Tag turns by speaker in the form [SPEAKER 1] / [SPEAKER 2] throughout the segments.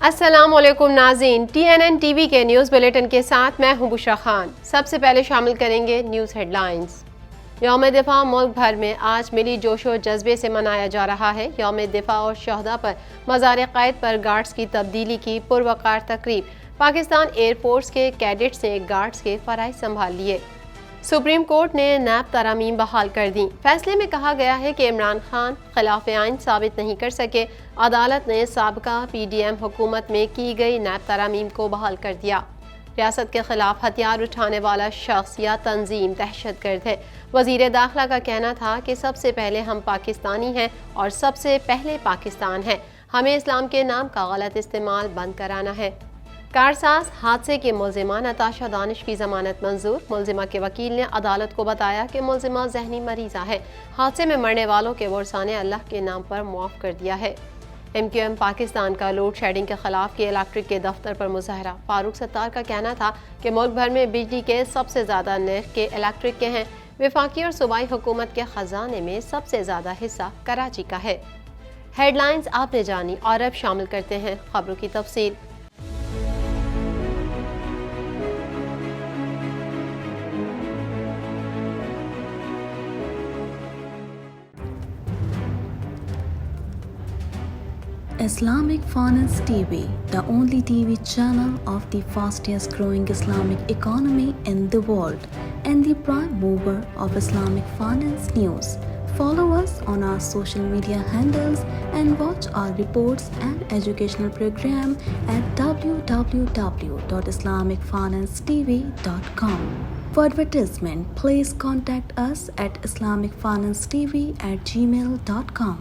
[SPEAKER 1] السلام علیکم ناظرین، TNN ٹی وی کے نیوز بلیٹن کے ساتھ میں ہوں بشرا خان۔ سب سے پہلے شامل کریں گے نیوز ہیڈ لائنز۔ یوم دفاع ملک بھر میں آج ملی جوش و جذبے سے منایا جا رہا ہے۔ یوم دفاع اور شہداء پر مزار قائد پر گارڈز کی تبدیلی کی پروقار تقریب۔ پاکستان ایئر فورس کے کیڈٹس نے گارڈز کے فرائض سنبھال لیے۔ سپریم کورٹ نے نیب ترامیم بحال کر دیں۔ فیصلے میں کہا گیا ہے کہ عمران خان خلاف آئین ثابت نہیں کر سکے۔ عدالت نے سابقہ PDM حکومت میں کی گئی نیب ترامیم کو بحال کر دیا۔ ریاست کے خلاف ہتھیار اٹھانے والا شخص یا تنظیم دہشت گرد ہے۔ وزیر داخلہ کا کہنا تھا کہ سب سے پہلے ہم پاکستانی ہیں اور سب سے پہلے پاکستان ہے۔ ہمیں اسلام کے نام کا غلط استعمال بند کرانا ہے۔ کارساز حادثے کی ملزمہ نتاشا دانش کی ضمانت منظور۔ ملزمہ کے وکیل نے عدالت کو بتایا کہ ملزمہ ذہنی مریضہ ہے۔ حادثے میں مرنے والوں کے ورثاء نے اللہ کے نام پر معاف کر دیا ہے۔ MQM پاکستان کا لوڈ شیڈنگ کے خلاف کی الیکٹرک کے دفتر پر مظاہرہ۔ فاروق ستار کا کہنا تھا کہ ملک بھر میں بجلی کے سب سے زیادہ نرخ کے الیکٹرک کے ہیں۔ وفاقی اور صوبائی حکومت کے خزانے میں سب سے زیادہ حصہ کراچی کا ہے۔ ہیڈ لائنز آپ نے جانی اور اب شامل کرتے ہیں خبروں کی تفصیل۔
[SPEAKER 2] Islamic Finance TV, the only TV channel of the fastest growing Islamic economy in the world and the prime mover of Islamic finance news. Follow us on our social media handles and watch our reports and educational program at www.islamicfinancetv.com. For advertisement, please contact us at islamicfinancetv@gmail.com.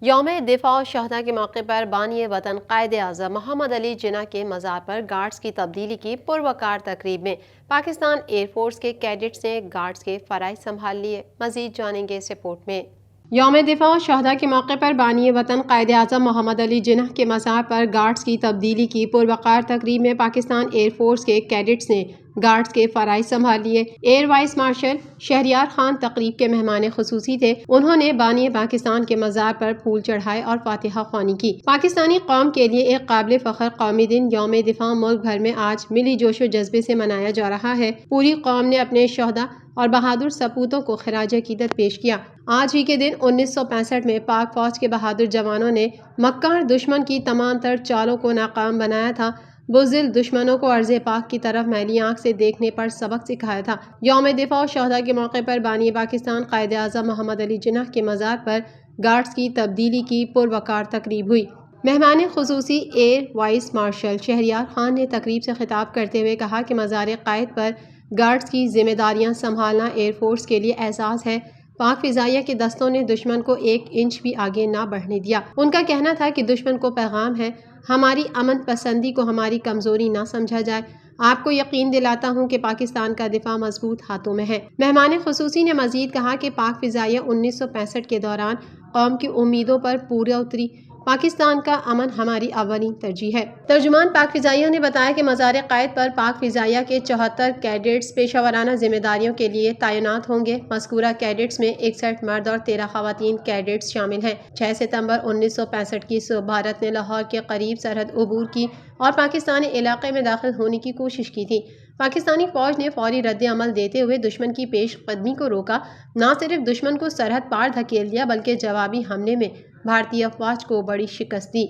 [SPEAKER 1] یوم دفاع و شہداء کے موقع پر بانی وطن قائد اعظم محمد علی جناح کے مزار پر گارڈز کی تبدیلی کی پروقار تقریب میں پاکستان ایئر فورس کے کیڈٹس نے گارڈز کے فرائض سنبھال لیے۔ مزید جانیں گے اس رپورٹ میں۔ یوم دفاع و شہداء کے موقع پر بانی وطن قائد اعظم محمد علی جناح کے مزار پر گارڈز کی تبدیلی کی پروقار تقریب میں پاکستان ایئر فورس کے کیڈٹس نے گارڈز کے فرائض سنبھال لیے۔ Air vice marshal Shehryar Khan تقریب کے مہمان خصوصی تھے۔ انہوں نے بانی پاکستان کے مزار پر پھول چڑھائے اور فاتحہ خوانی کی۔ پاکستانی قوم کے لیے ایک قابل فخر قومی دن یوم دفاع ملک بھر میں آج ملی جوش و جذبے سے منایا جا رہا ہے۔ پوری قوم نے اپنے شہداء اور بہادر سپوتوں کو خراج عقیدت پیش کیا۔ آج ہی کے دن 1965 میں پاک فوج کے بہادر جوانوں نے مکار دشمن کی تمام تر چالوں کو ناکام بنایا تھا۔ بزدل دشمنوں کو ارض پاک کی طرف میلی آنکھ سے دیکھنے پر سبق سکھایا تھا۔ یوم دفاع و شہداء کے موقع پر بانی پاکستان قائد اعظم محمد علی جناح کے مزار پر گارڈز کی تبدیلی کی پروقار تقریب ہوئی۔ مہمان خصوصی air vice marshal Shehryar Khan نے تقریب سے خطاب کرتے ہوئے کہا کہ مزار قائد پر گارڈز کی ذمہ داریاں سنبھالنا ایئر فورس کے لیے اعزاز ہے۔ پاک فضائیہ کے دستوں نے دشمن کو 1 انچ بھی آگے نہ بڑھنے دیا۔ ان کا کہنا تھا کہ دشمن کو پیغام ہے ہماری امن پسندی کو ہماری کمزوری نہ سمجھا جائے۔ آپ کو یقین دلاتا ہوں کہ پاکستان کا دفاع مضبوط ہاتھوں میں ہے۔ مہمان خصوصی نے مزید کہا کہ پاک فضائیہ 1965 کے دوران قوم کی امیدوں پر پورا اتری۔ پاکستان کا امن ہماری اولین ترجیح ہے۔ ترجمان پاک فضائیہ نے بتایا کہ مزار قائد پر پاک فضائیہ کے 74 کیڈٹس پیشہ ورانہ ذمہ داریوں کے لیے تعینات ہوں گے۔ مذکورہ کیڈٹس میں 61 مرد اور 13 خواتین کیڈٹس شامل ہیں۔ 6 ستمبر 1965 کی صبح بھارت نے لاہور کے قریب سرحد عبور کی اور پاکستانی علاقے میں داخل ہونے کی کوشش کی تھی۔ پاکستانی فوج نے فوری رد عمل دیتے ہوئے دشمن کی پیش قدمی کو روکا۔ نہ صرف دشمن کو سرحد پار دھکیل دیا بلکہ جوابی حملے میں بھارتی افواج کو بڑی شکست دی۔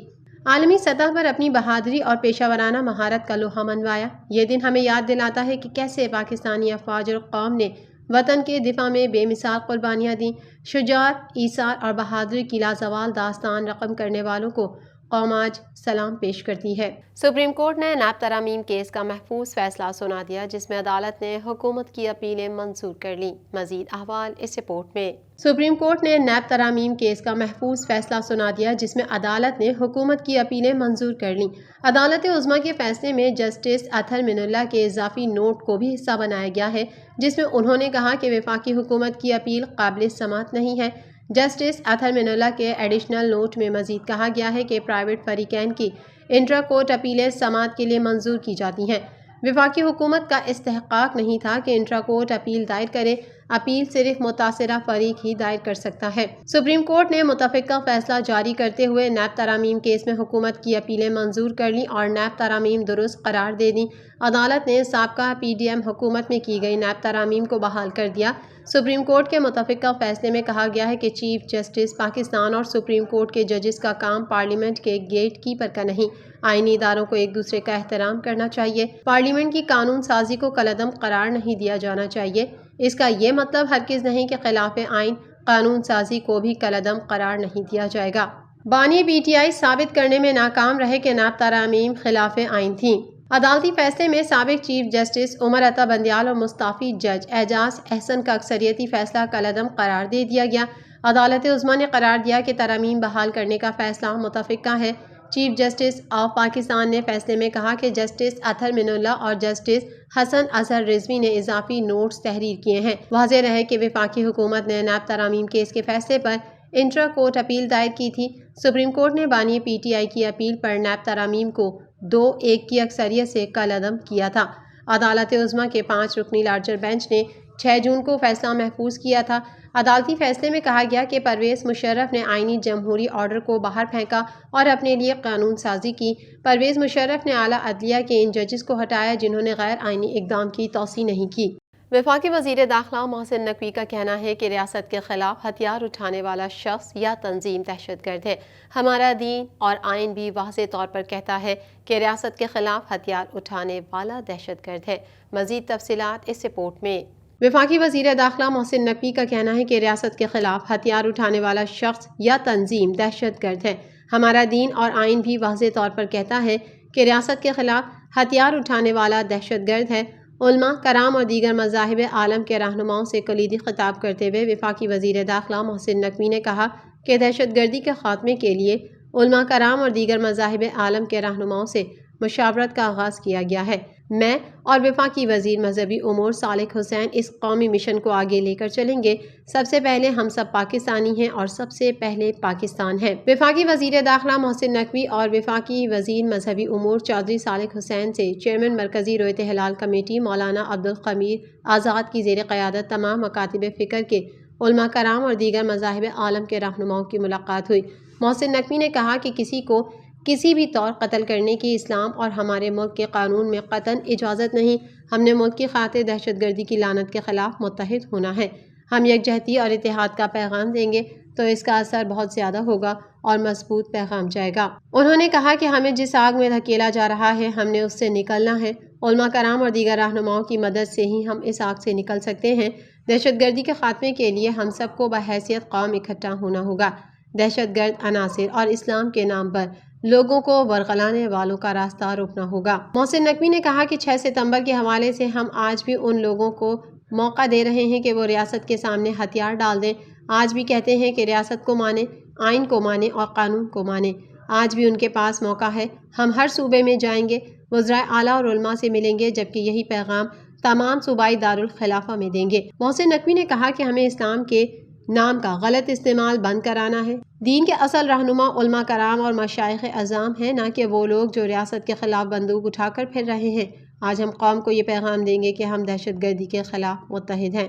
[SPEAKER 1] عالمی سطح پر اپنی بہادری اور پیشہ ورانہ مہارت کا لوہا منوایا۔ یہ دن ہمیں یاد دلاتا ہے کہ کیسے پاکستانی افواج اور قوم نے وطن کے دفاع میں بے مثال قربانیاں دیں۔ شجاعت، ایثار اور بہادری کی لازوال داستان رقم کرنے والوں کو قوم آج سلام پیش کرتی ہے۔ سپریم کورٹ نے نیب ترامیم کیس کا محفوظ فیصلہ سنا دیا جس میں عدالت نے حکومت کی اپیلیں منظور کر لیں۔ مزید احوال اس رپورٹ میں۔ سپریم کورٹ نے نیب ترامیم کیس کا محفوظ فیصلہ سنا دیا جس میں عدالت نے حکومت کی اپیلیں منظور کر لیں۔ عدالت عظمیٰ کے فیصلے میں جسٹس اطہر من اللہ کے اضافی نوٹ کو بھی حصہ بنایا گیا ہے جس میں انہوں نے کہا کہ وفاقی حکومت کی اپیل قابل سماعت نہیں ہے۔ جسٹس اطہر من اللہ کے ایڈیشنل نوٹ میں مزید کہا گیا ہے کہ پرائیویٹ فریقین کی انٹرا کورٹ اپیلیں سماعت کے لیے منظور کی جاتی ہیں۔ وفاقی حکومت کا استحقاق نہیں تھا کہ انٹرا کورٹ اپیل دائر کرے۔ اپیل صرف متاثرہ فریق ہی دائر کر سکتا ہے۔ سپریم کورٹ نے متفقہ فیصلہ جاری کرتے ہوئے نیب ترامیم کیس میں حکومت کی اپیلیں منظور کر لی اور نیب ترامیم درست قرار دے دی۔ عدالت نے سابقہ پی ڈی ایم حکومت میں کی گئی نیب ترامیم کو بحال کر دیا۔ سپریم کورٹ کے متفقہ فیصلے میں کہا گیا ہے کہ چیف جسٹس پاکستان اور سپریم کورٹ کے ججز کا کام پارلیمنٹ کے گیٹ کیپر کا نہیں، آئینی اداروں کو ایک دوسرے کا احترام کرنا چاہیے۔ پارلیمنٹ کی قانون سازی کو کالعدم قرار نہیں دیا جانا چاہیے۔ اس کا یہ مطلب ہرگز نہیں کہ خلاف آئین قانون سازی کو بھی کالعدم قرار نہیں دیا جائے گا۔ بانی پی ٹی آئی ثابت کرنے میں ناکام رہے کہ نیب ترامیم خلاف آئین تھیں۔ عدالتی فیصلے میں سابق چیف جسٹس عمر عطا بندیال اور مستعفی جج اعجاز احسن کا اکثریتی فیصلہ کالعدم قرار دے دیا گیا۔ عدالت عظمیٰ نے قرار دیا کہ ترامیم بحال کرنے کا فیصلہ متفقہ ہے۔ چیف جسٹس آف پاکستان نے فیصلے میں کہا کہ جسٹس اطہر من اللہ اور جسٹس حسن اظہر رضوی نے اضافی نوٹس تحریر کیے ہیں۔ واضح رہے کہ وفاقی حکومت نے نیب ترامیم کیس کے فیصلے پر انٹرا کورٹ اپیل دائر کی تھی۔ سپریم کورٹ نے بانی پی ٹی آئی کی اپیل پر نیب ترامیم کو 2-1 کی اکثریت سے کالعدم کیا تھا۔ عدالت عظمیٰ کے 5 رکنی لارجر بینچ نے 6 جون کو فیصلہ محفوظ کیا تھا۔ عدالتی فیصلے میں کہا گیا کہ پرویز مشرف نے آئینی جمہوری آرڈر کو باہر پھینکا اور اپنے لیے قانون سازی کی۔ پرویز مشرف نے اعلیٰ عدلیہ کے ان ججز کو ہٹایا جنہوں نے غیر آئینی اقدام کی توثیق نہیں کی۔ وفاقی وزیر داخلہ محسن نقوی کا کہنا ہے کہ ریاست کے خلاف ہتھیار اٹھانے والا شخص یا تنظیم دہشت گرد ہے۔ ہمارا دین اور آئین بھی واضح طور پر کہتا ہے کہ ریاست کے خلاف ہتھیار اٹھانے والا دہشت گرد ہے۔ مزید تفصیلات اس رپورٹ میں۔ وفاقی وزیر داخلہ محسن نقوی کا کہنا ہے کہ ریاست کے خلاف ہتھیار اٹھانے والا شخص یا تنظیم دہشت گرد ہے۔ ہمارا دین اور آئین بھی واضح طور پر کہتا ہے کہ ریاست کے خلاف ہتھیار اٹھانے والا دہشت گرد ہے۔ علماء کرام اور دیگر مذاہب عالم کے رہنماؤں سے کلیدی خطاب کرتے ہوئے وفاقی وزیر داخلہ محسن نقوی نے کہا کہ دہشت گردی کے خاتمے کے لیے علماء کرام اور دیگر مذاہب عالم کے رہنماؤں سے مشاورت کا آغاز کیا گیا ہے۔ میں اور وفاقی وزیر مذہبی امور صالح حسین اس قومی مشن کو آگے لے کر چلیں گے۔ سب سے پہلے ہم سب پاکستانی ہیں اور سب سے پہلے پاکستان ہے۔ وفاقی وزیر داخلہ محسن نقوی اور وفاقی وزیر مذہبی امور چودھری صالح حسین سے چیئرمین مرکزی رویت ہلال کمیٹی مولانا عبدالقمیر آزاد کی زیر قیادت تمام مکاتب فکر کے علماء کرام اور دیگر مذاہب عالم کے رہنماؤں کی ملاقات ہوئی۔ محسن نقوی نے کہا کہ کسی کو کسی بھی طور قتل کرنے کی اسلام اور ہمارے ملک کے قانون میں قطعاً اجازت نہیں۔ ہم نے ملک کی خاطر دہشت گردی کی لعنت کے خلاف متحد ہونا ہے۔ ہم یکجہتی اور اتحاد کا پیغام دیں گے تو اس کا اثر بہت زیادہ ہوگا اور مضبوط پیغام جائے گا۔ انہوں نے کہا کہ ہمیں جس آگ میں دھکیلا جا رہا ہے ہم نے اس سے نکلنا ہے۔ علماء کرام اور دیگر رہنماؤں کی مدد سے ہی ہم اس آگ سے نکل سکتے ہیں۔ دہشت گردی کے خاتمے کے لیے ہم سب کو بحیثیت قوم اکٹھا ہونا ہوگا۔ دہشت گرد عناصر اور اسلام کے نام پر لوگوں کو ورغلانے والوں کا راستہ روکنا ہوگا۔ محسن نقوی نے کہا کہ 6 ستمبر کے حوالے سے ہم آج بھی ان لوگوں کو موقع دے رہے ہیں کہ وہ ریاست کے سامنے ہتھیار ڈال دیں۔ آج بھی کہتے ہیں کہ ریاست کو مانیں، آئین کو مانیں اور قانون کو مانیں۔ آج بھی ان کے پاس موقع ہے۔ ہم ہر صوبے میں جائیں گے، وزرائے اعلیٰ اور علماء سے ملیں گے، جبکہ یہی پیغام تمام صوبائی دارالخلافہ میں دیں گے۔ محسن نقوی نے کہا کہ ہمیں اسلام کے نام کا غلط استعمال بند کرانا ہے۔ دین کے اصل رہنما علماء کرام اور مشائخ اعظام ہیں، نہ کہ وہ لوگ جو ریاست کے خلاف بندوق اٹھا کر پھر رہے ہیں۔ آج ہم قوم کو یہ پیغام دیں گے کہ ہم دہشت گردی کے خلاف متحد ہیں۔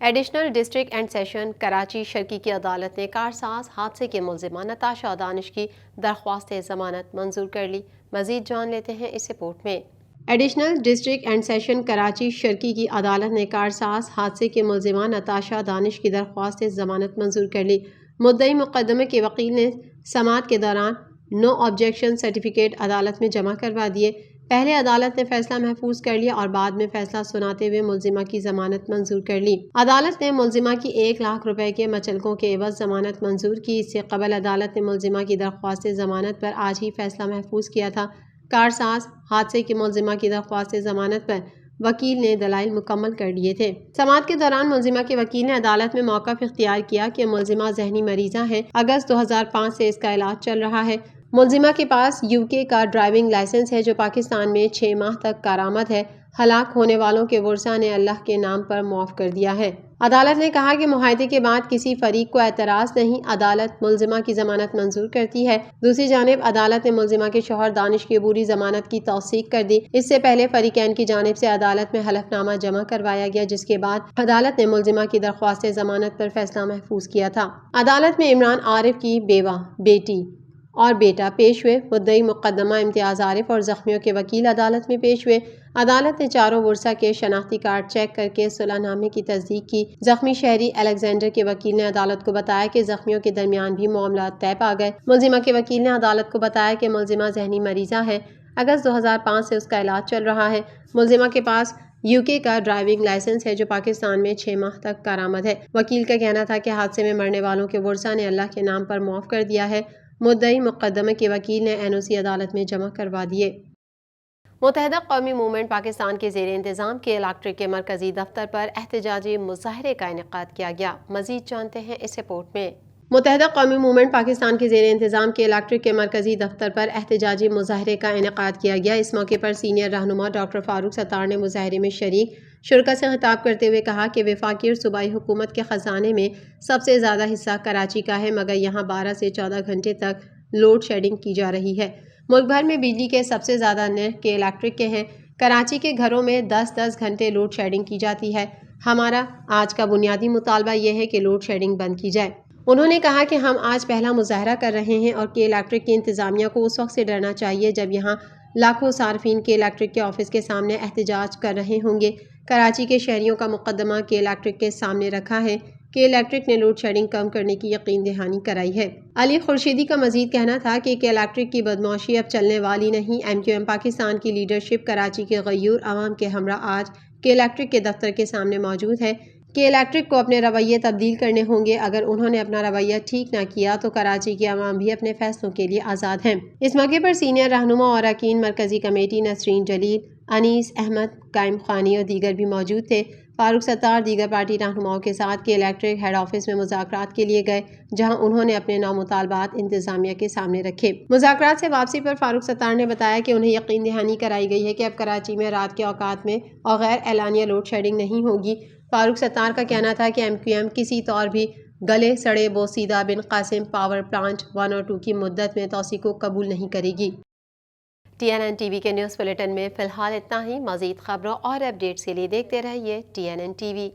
[SPEAKER 1] Additional district and session Karachi شرقی کی عدالت نے کارساز حادثے کے ملزمہ نتاشا دانش کی درخواست ضمانت منظور کر لی۔ مزید جان لیتے ہیں اس رپورٹ میں۔ Additional district and session Karachi شرقی کی عدالت نے کارساز حادثے کے ملزمہ نتاشا دانش کی درخواست ضمانت منظور کر لی۔ مدعی مقدمے کے وکیل نے سماعت کے دوران نو آبجیکشن سرٹیفکیٹ عدالت میں جمع کروا دیے۔ پہلے عدالت نے فیصلہ محفوظ کر لیا اور بعد میں فیصلہ سناتے ہوئے ملزمہ کی ضمانت منظور کر لی۔ عدالت نے ملزمہ کی 1 لاکھ روپے کے مچلکوں کے عوض ضمانت منظور کی۔ اس سے قبل عدالت نے ملزمہ کی درخواست ضمانت پر آج ہی فیصلہ محفوظ کیا تھا۔ کارساز حادثے کی ملزمہ کی درخواست ضمانت پر وکیل نے دلائل مکمل کر لیے تھے۔ سماعت کے دوران ملزمہ کے وکیل نے عدالت میں موقف اختیار کیا کہ ملزمہ ذہنی مریضہ ہے۔ اگست 2005 سے اس کا علاج چل رہا ہے۔ ملزمہ کے پاس UK کا ڈرائیونگ لائسنس ہے جو پاکستان میں 6 ماہ تک کارآمد ہے۔ ہلاک ہونے والوں کے ورثاء نے اللہ کے نام پر معاف کر دیا ہے۔ عدالت نے کہا کہ معاہدے کے بعد کسی فریق کو اعتراض نہیں، عدالت ملزمہ کی ضمانت منظور کرتی ہے۔ دوسری جانب عدالت نے ملزمہ کے شوہر دانش کی عبوری ضمانت کی توثیق کر دی۔ اس سے پہلے فریقین کی جانب سے عدالت میں حلف نامہ جمع کروایا گیا، جس کے بعد عدالت نے ملزمہ کی درخواست ضمانت پر فیصلہ محفوظ کیا تھا۔ عدالت میں عمران عارف کی بیوہ، بیٹی اور بیٹا پیش ہوئے۔ مدعی مقدمہ امتیاز عارف اور زخمیوں کے وکیل عدالت میں پیش ہوئے۔ عدالت نے چاروں ورثاء کے شناختی کارڈ چیک کر کے صلح نامے کی تصدیق کی۔ زخمی شہری الیگزینڈر کے وکیل نے عدالت کو بتایا کہ زخمیوں کے درمیان بھی معاملات طے پا گئے۔ ملزمہ کے وکیل نے عدالت کو بتایا کہ ملزمہ ذہنی مریضہ ہے، اگست 2005 سے اس کا علاج چل رہا ہے۔ ملزمہ کے پاس UK کا ڈرائیونگ لائسنس ہے جو پاکستان میں 6 ماہ تک کارآمد ہے۔ وکیل کا کہنا تھا کہ حادثے میں مرنے والوں کے ورثاء نے اللہ کے نام پر معاف کر دیا ہے۔ مدعی مقدمے کے وکیل نے NOC عدالت میں جمع کروا دیے۔ متحدہ قومی موومنٹ پاکستان کے زیر انتظام کے الیکٹرک کے مرکزی دفتر پر احتجاجی مظاہرے کا انعقاد کیا گیا۔ مزید جانتے ہیں اس رپورٹ میں۔ متحدہ قومی موومنٹ پاکستان کے زیر انتظام کے الیکٹرک کے مرکزی دفتر پر احتجاجی مظاہرے کا انعقاد کیا گیا۔ اس موقع پر سینئر رہنما ڈاکٹر فاروق ستار نے مظاہرے میں شریک شرکا سے خطاب کرتے ہوئے کہا کہ وفاقی اور صوبائی حکومت کے خزانے میں سب سے زیادہ حصہ کراچی کا ہے، مگر یہاں 12 سے 14 گھنٹے تک لوڈ شیڈنگ کی جا رہی ہے۔ ملک بھر میں بجلی کے سب سے زیادہ نرخ کے الیکٹرک کے ہیں۔ کراچی کے گھروں میں 10 گھنٹے لوڈ شیڈنگ کی جاتی ہے۔ ہمارا آج کا بنیادی مطالبہ یہ ہے کہ لوڈ شیڈنگ بند کی جائے۔ انہوں نے کہا کہ ہم آج پہلا مظاہرہ کر رہے ہیں اور کہ الیکٹرک کی انتظامیہ کو اس وقت سے ڈرنا چاہیے جب یہاں لاکھوں صارفین کے الیکٹرک کے آفس کے سامنے احتجاج کر رہے ہوں گے۔ کراچی کے شہریوں کا مقدمہ کے الیکٹرک کے سامنے رکھا ہے کہ الیکٹرک نے لوڈ شیڈنگ کم کرنے کی یقین دہانی کرائی ہے۔ علی خورشیدی کا مزید کہنا تھا کہ الیکٹرک کی بدمعاشی اب چلنے والی نہیں۔ MQM پاکستان کی لیڈرشپ کراچی کے غیور عوام کے ہمراہ آج کے الیکٹرک کے دفتر کے سامنے موجود ہے کہ الیکٹرک کو اپنے رویے تبدیل کرنے ہوں گے۔ اگر انہوں نے اپنا رویہ ٹھیک نہ کیا تو کراچی کے عوام بھی اپنے فیصلوں کے لیے آزاد ہیں۔ اس موقع پر سینئر رہنما اور اراکین مرکزی کمیٹی نسرین جلیل، انیس احمد، قائم خانی اور دیگر بھی موجود تھے۔ فاروق ستار دیگر پارٹی رہنماؤں کے ساتھ کے الیکٹرک ہیڈ آفس میں مذاکرات کے لیے گئے، جہاں انہوں نے اپنے 9 مطالبات انتظامیہ کے سامنے رکھے۔ مذاکرات سے واپسی پر فاروق ستار نے بتایا کہ انہیں یقین دہانی کرائی گئی ہے کہ اب کراچی میں رات کے اوقات میں اور غیر اعلانیہ لوڈ شیڈنگ نہیں ہوگی۔ فاروق ستار کا کہنا تھا کہ MQM کسی طور بھی گلے سڑے بوسیدہ بن قاسم پاور پلانٹ 1 اور 2 کی مدت میں توسیع کو قبول نہیں کرے گی۔ TNN TV کے نیوز بلیٹن میں فی الحال اتنا ہی۔ مزید خبروں اور اپڈیٹس کے لیے دیکھتے رہیے TNN TV۔